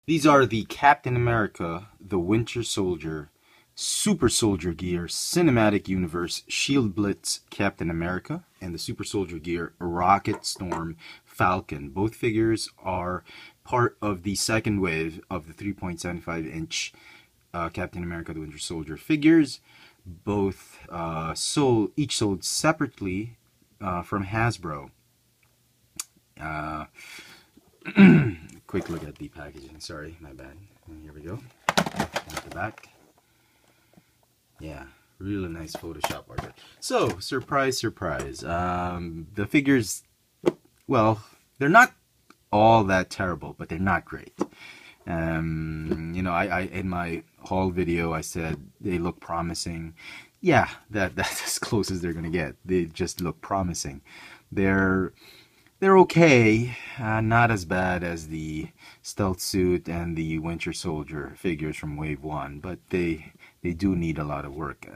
These are the Captain America, the Winter Soldier, Super Soldier Gear, Cinematic Universe, Shield Blitz, Captain America, and the Super Soldier Gear, Rocket Storm, Falcon. Both figures are part of the second wave of the 3.75-inch Captain America, the Winter Soldier figures. Both each sold separately from Hasbro. Quick look at the packaging. Sorry, my bad. And here we go. At the back. Yeah, really nice Photoshop artwork. So, surprise, surprise. The figures, well, they're not all that terrible, but they're not great. You know, I in my haul video, I said they look promising. Yeah, that's as close as they're gonna get. They just look promising. They're okay, not as bad as the Stealth Suit and the Winter Soldier figures from Wave 1, but they do need a lot of work.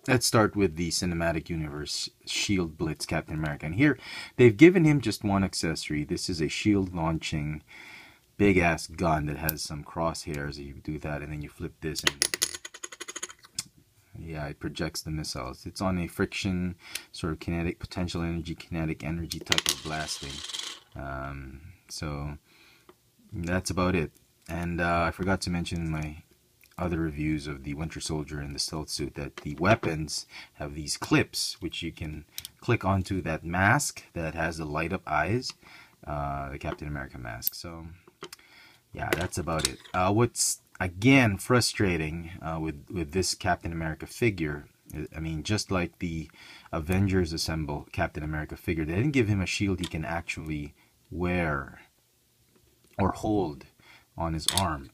Let's start with the Cinematic Universe Shield Blitz Captain America. And here, they've given him just one accessory. This is a shield launching big-ass gun that has some crosshairs. You do that, and then you flip this, and yeah, it projects the missiles. It's on a friction, sort of kinetic energy type of blasting. So that's about it. And I forgot to mention in my other reviews of the Winter Soldier and the Stealth Suit that the weapons have these clips, which you can click onto that mask that has the light up eyes, the Captain America mask. So yeah, that's about it. What's again frustrating with this Captain America figure, I mean, just like the Avengers Assemble Captain America figure, they didn't give him a shield he can actually wear or hold on his arm.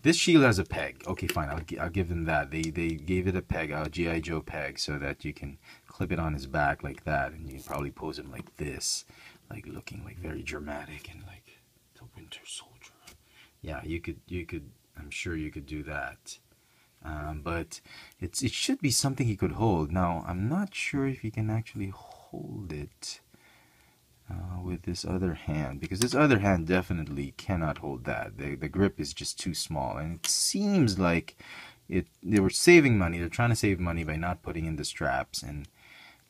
This shield has a peg. Okay, fine, I'll give them that. They gave it a peg, a G.I. Joe peg, so that you can clip it on his back like that, and you can probably pose him like this, like looking like very dramatic and like the Winter Soldier. Yeah, you could. I'm sure you could do that. But it should be something he could hold. Now, I'm not sure if he can actually hold it with this other hand, because this other hand definitely cannot hold that. The grip is just too small, and it seems like they were saving money. They're trying to save money by not putting in the straps. And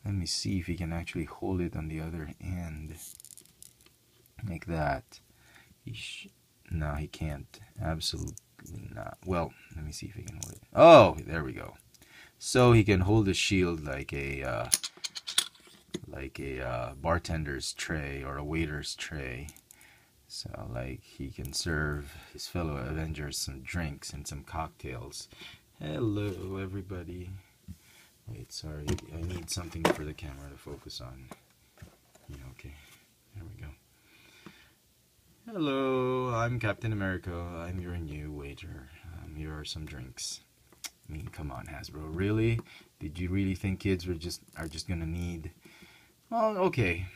let me see if he can actually hold it on the other end, like that. No, he can't. Absolutely not. Well, let me see if he can hold it. Oh, there we go. So he can hold the shield like a bartender's tray or a waiter's tray. So like he can serve his fellow Avengers some drinks and some cocktails. Hello, everybody. Wait, sorry. I need something for the camera to focus on. Yeah, okay. There we go. Hello, I'm Captain America. I'm your new waiter. Here are some drinks. I mean, come on, Hasbro. Really? Did you really think kids are just gonna need? Well, okay.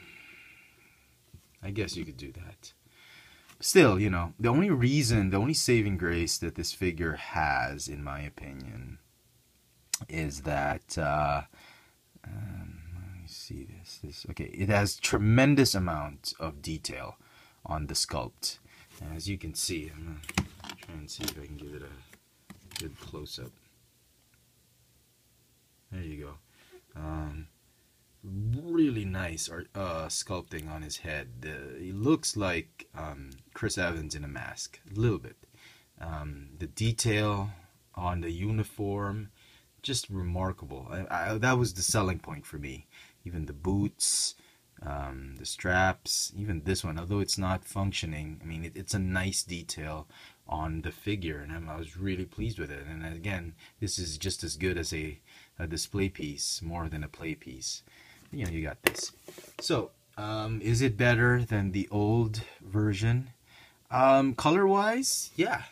I guess you could do that. Still, you know, the only saving grace that this figure has, in my opinion, is that let me see this. Okay, it has tremendous amount of detail on the sculpt. And as you can see, I'm gonna try and see if I can give it a good close-up. There you go. Really nice sculpting on his head. He looks like Chris Evans in a mask, a little bit. The detail on the uniform, just remarkable. That was the selling point for me. Even the boots, the straps, even this one, although it's not functioning, I mean, it's a nice detail on the figure, and I was really pleased with it. And again, this is just as good as a display piece, more than a play piece. You know, you got this. So, is it better than the old version? Color-wise, yeah.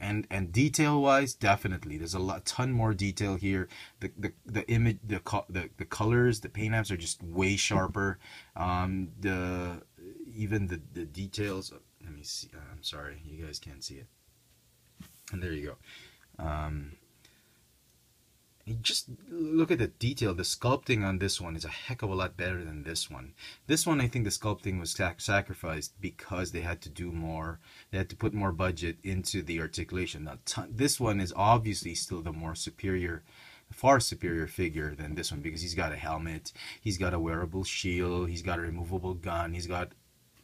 And detail-wise, definitely. There's a ton more detail here. The image, the colors, the paint apps are just way sharper. Even the details. Let me see. I'm sorry, you guys can't see it. And there you go. just look at the detail. The sculpting on this one is a heck of a lot better than this one. This one, I think the sculpting was sacrificed because they had to do more. They had to put more budget into the articulation. Now, this one is obviously still the more superior, far superior figure than this one, because he's got a helmet, he's got a wearable shield, he's got a removable gun, he's got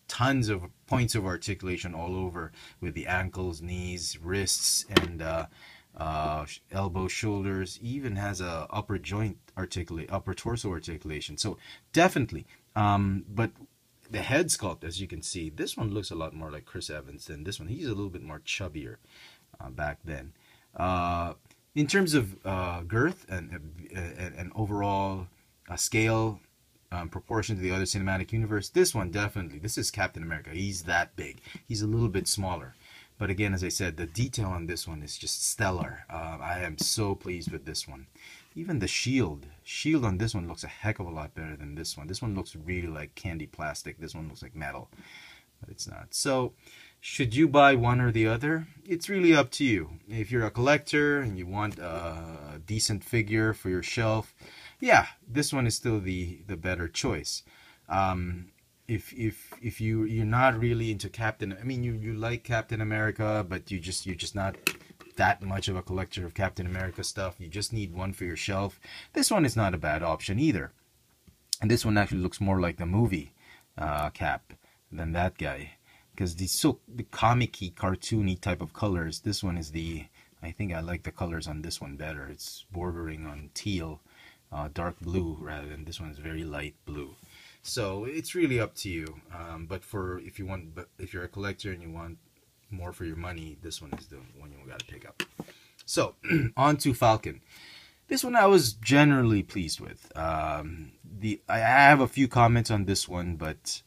tons of points of articulation all over with the ankles, knees, wrists, and elbow, shoulders. Even has a upper joint upper torso articulation. So definitely, but the head sculpt, as you can see, this one looks a lot more like Chris Evans than this one. He's a little bit more chubbier back then. In terms of girth and overall scale, proportion to the other cinematic universe, this one definitely, this is Captain America. He's that big. He's a little bit smaller. But again, as I said, the detail on this one is just stellar. I am so pleased with this one. Even the shield on this one looks a heck of a lot better than this one. This one looks really like candy plastic. This one looks like metal, but it's not. So, should you buy one or the other? It's really up to you. If you're a collector and you want a decent figure for your shelf, yeah, this one is still the better choice. If you're not really into Captain, I mean, you like Captain America, but you're just not that much of a collector of Captain America stuff. You just need one for your shelf. This one is not a bad option either. And this one actually looks more like the movie Cap than that guy, because the comic-y, cartoony type of colors. This one is I think I like the colors on this one better. It's bordering on teal, dark blue, rather than this one is very light blue. So it's really up to you. But if you're a collector and you want more for your money, this one is the one you got to pick up. So on to Falcon. This one I was generally pleased with. I have a few comments on this one, but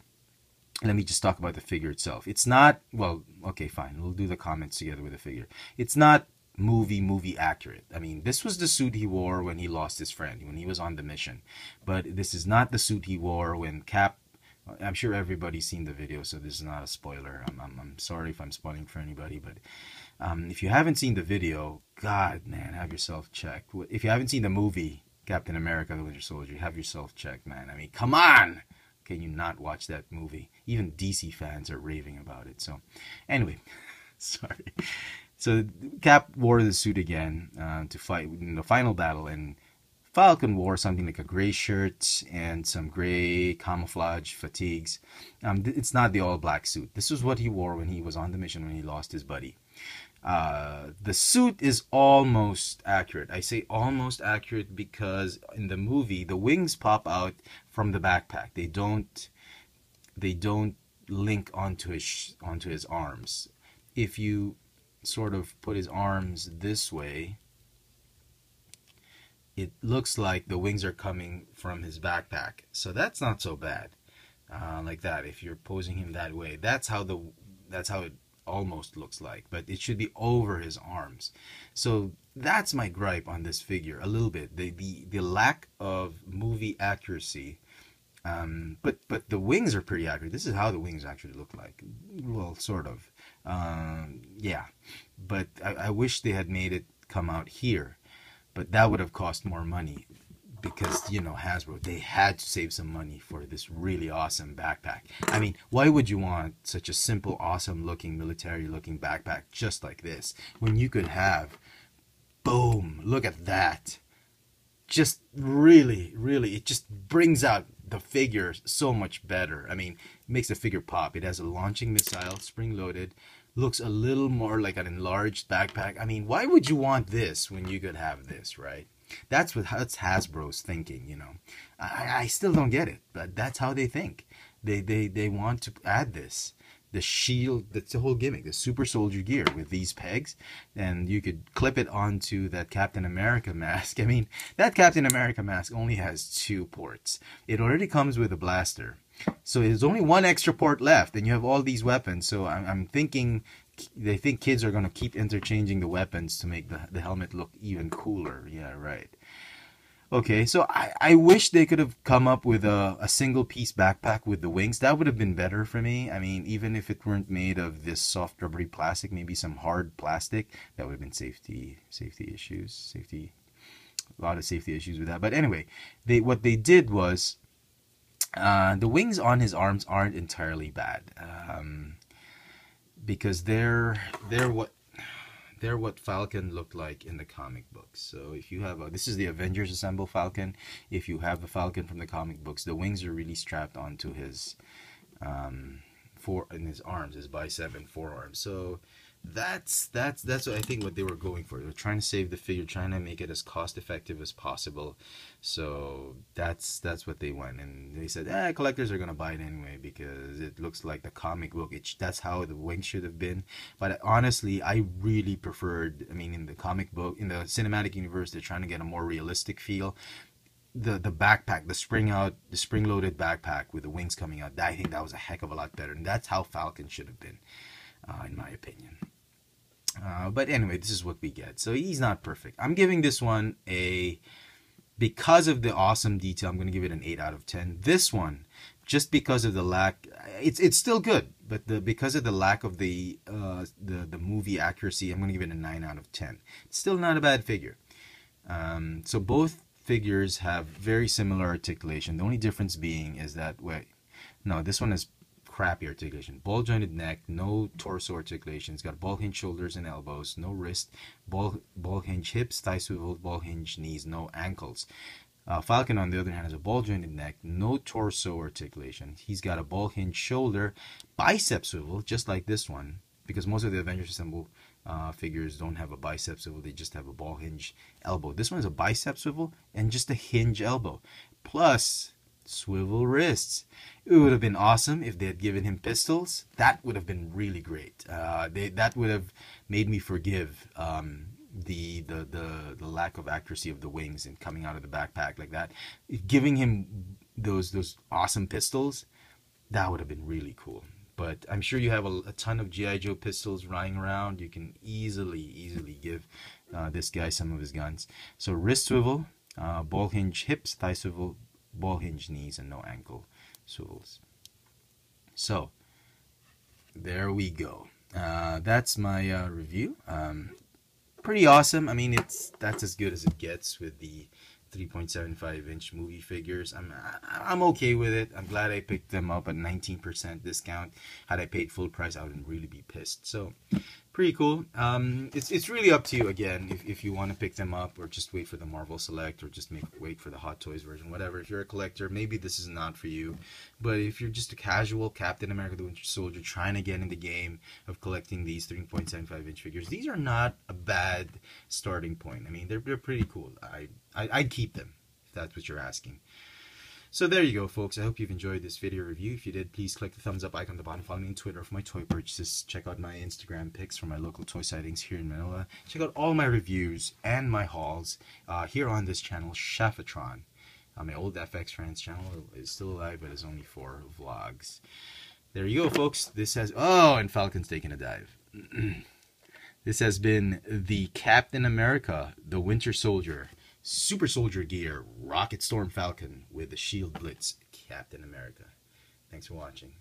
let me just talk about the figure itself. It's not, well, okay, fine. We'll do the comments together with the figure. It's not movie accurate. I mean, this was the suit he wore when he lost his friend, when he was on the mission. But this is not the suit he wore when Cap, I'm sure everybody's seen the video, so this is not a spoiler. I'm sorry if I'm spoiling for anybody, but if you haven't seen the video, God, man, have yourself checked. If you haven't seen the movie Captain America, the Winter Soldier, have yourself checked, man. I mean, come on! Can you not watch that movie? Even DC fans are raving about it. So, anyway, sorry. So Cap wore the suit again to fight in the final battle, and Falcon wore something like a gray shirt and some gray camouflage fatigues. It's not the all-black suit. This is what he wore when he was on the mission when he lost his buddy. The suit is almost accurate. I say almost accurate because in the movie the wings pop out from the backpack. They don't link onto his arms. If you sort of put his arms this way, it looks like the wings are coming from his backpack. So that's not so bad. Like that, if you're posing him that way, that's how it almost looks like, but it should be over his arms. So that's my gripe on this figure a little bit, the lack of movie accuracy. But the wings are pretty accurate. This is how the wings actually look like. Well, sort of. Yeah, but I wish they had made it come out here, but that would have cost more money because, you know, Hasbro, they had to save some money for this really awesome backpack. I mean, why would you want such a simple, awesome looking, military looking backpack just like this when you could have, boom, look at that. Just really, it just brings out the figure so much better. I mean, it makes the figure pop. It has a launching missile, spring-loaded, looks a little more like an enlarged backpack. I mean, why would you want this when you could have this, right? That's Hasbro's thinking, you know. I still don't get it, but that's how they think. They want to add this. The shield, that's the whole gimmick, the super soldier gear with these pegs, and you could clip it onto that Captain America mask. I mean, that Captain America mask only has 2 ports. It already comes with a blaster, so there's only 1 extra port left, and you have all these weapons. So I'm thinking they think kids are going to keep interchanging the weapons to make the helmet look even cooler. Yeah, right. Okay, so I wish they could have come up with a single piece backpack with the wings. That would have been better for me. I mean, even if it weren't made of this soft rubbery plastic, maybe some hard plastic, that would have been safety issues, safety a lot of safety issues with that. But anyway, what they did was the wings on his arms aren't entirely bad, because they're what Falcon looked like in the comic books. So if you have this is the Avengers Assemble Falcon. If you have the Falcon from the comic books, the wings are really strapped onto his in his arms, his bicep and forearm. So that's what I think what they were going for. They were trying to save the figure, trying to make it as cost effective as possible. So that's what they went, and they said, collectors are gonna buy it anyway because it looks like the comic book. That's how the wings should have been. But honestly, I really preferred, I mean, in the comic book, in the cinematic universe, they're trying to get a more realistic feel. The backpack, the spring-loaded backpack with the wings coming out, I think that was a heck of a lot better, and that's how Falcon should have been, in my opinion. But anyway, this is what we get. So he's not perfect. I'm giving this one because of the awesome detail, I'm going to give it an 8 out of 10. This one, just because of the lack, it's still good, but because of the lack of the movie accuracy, I'm going to give it a 9 out of 10. It's still not a bad figure. So both figures have very similar articulation. The only difference being is that, this one is crappy articulation. Ball jointed neck, no torso articulation. It's got ball hinge shoulders and elbows, no wrist, ball hinge hips, thigh swivel, ball hinge knees, no ankles. Falcon, on the other hand, has a ball jointed neck, no torso articulation. He's got a ball hinge shoulder, bicep swivel, just like this one, because most of the Avengers Assemble figures don't have a bicep swivel, they just have a ball hinge elbow. This one is a bicep swivel and just a hinge elbow, plus swivel wrists. It would have been awesome if they had given him pistols. That would have been really great. That would have made me forgive the lack of accuracy of the wings and coming out of the backpack like that. Giving him those awesome pistols, that would have been really cool. But I'm sure you have a ton of G.I. Joe pistols lying around. You can easily give this guy some of his guns. So wrist swivel, ball hinge hips, thigh swivel, ball hinge knees, and no ankle swivels. So there we go. That's my review. Pretty awesome. I mean, that's as good as it gets with the 3.75-inch movie figures. I'm okay with it. I'm glad I picked them up at 19% discount. Had I paid full price, I wouldn't really be pissed. So pretty cool. It's really up to you, again, if you want to pick them up or just wait for the Marvel Select or just wait for the Hot Toys version, whatever. If you're a collector, maybe this is not for you. But if you're just a casual Captain America the Winter Soldier trying to get in the game of collecting these 3.75-inch figures, these are not a bad starting point. I mean, they're pretty cool. I'd keep them, if that's what you're asking. So there you go, folks. I hope you've enjoyed this video review. If you did, please click the thumbs up icon at the bottom. Follow me on Twitter for my toy purchases. Check out my Instagram pics for my local toy sightings here in Manila. Check out all my reviews and my hauls here on this channel, Shafatron. My old FX Friends channel is still alive, but it's only 4 vlogs. There you go, folks. This has... Oh, and Falcon's taking a dive. This has been the Captain America, the Winter Soldier, Super Soldier Gear, Rocket Storm Falcon with the Shield Blitz Captain America. Thanks for watching.